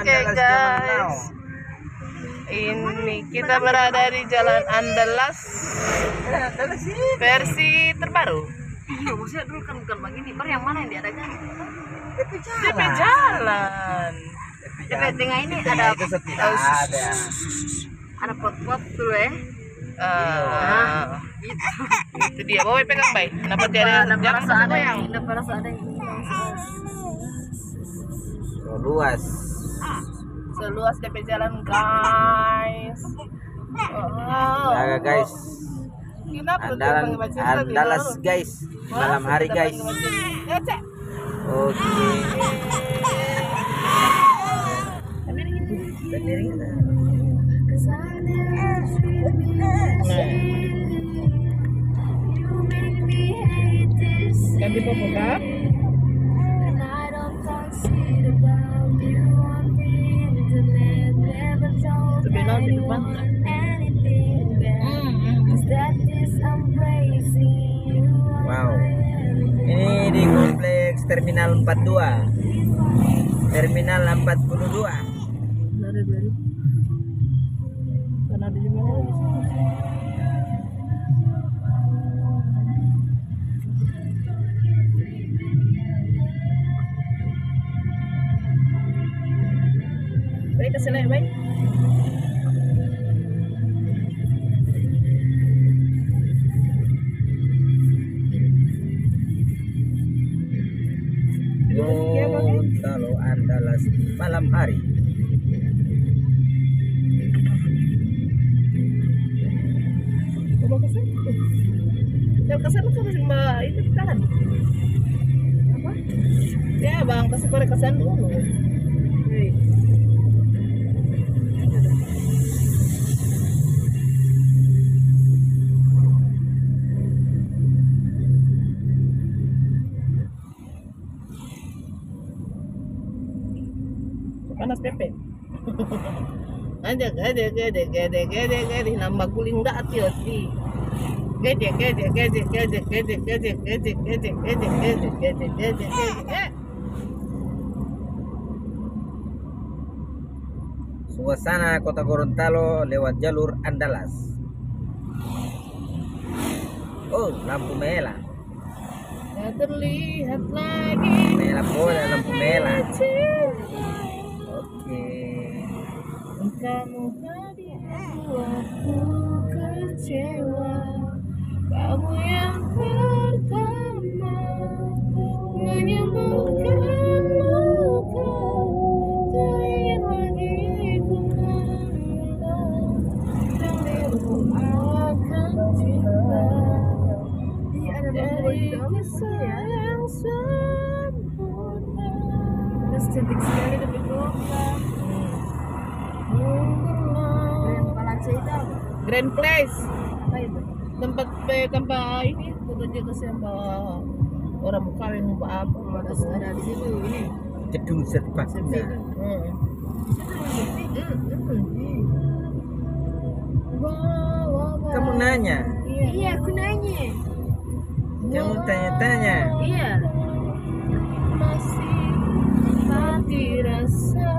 Oke guys, ini kita berada di Jalan Andalas versi terbaru. Iya, maksudnya dulu kan bukan begini. Bar yang mana yang diadakan? DP Jalan. DP tengah ini ada ada pot-pot tuh Itu dia. Bawa pegang baik. Kenapa dia ada? Jangan rasa ada yang. Dapat rasa ada yang Seluas DP Jalan guys. Ya guys. Kenapa Andalas guys. Malam hari guys. Oke. Ganti popo kah? Sebenarnya di depan. Wow. Ini di kompleks Terminal 42. Terminal 42. Karena di mana? Baik kesana ya baik. Gorontalo Andalas malam hari. Coba kesana. Kalau kesana kan masih itu tahan. Apa? Ya bang, kasih korek kesana dulu. Panas pepe. Gede nambah guling dak hati. Gede. Suasana Kota Gorontalo lewat jalur Andalas. Oh, lampu merah. Tak terlihat lagi. Merah bola, lampu merah. Oke. Kamu tadi membuatku kecewa. Kamu yang pertama menyembuhkan luka. Tak ingin lagi ku mengulang darimu akan cinta. Dari kisah yang sempurna. terus cantik sekali tapi kota. Kepala cerita Grand Place, apa itu? tempat ini fotonya sama orang kawin apa Ada di situ ini. Gedung serbaguna. Kamu nanya? Iya, aku nanya. Kamu tanya-tanya? Iya. masih mati rasa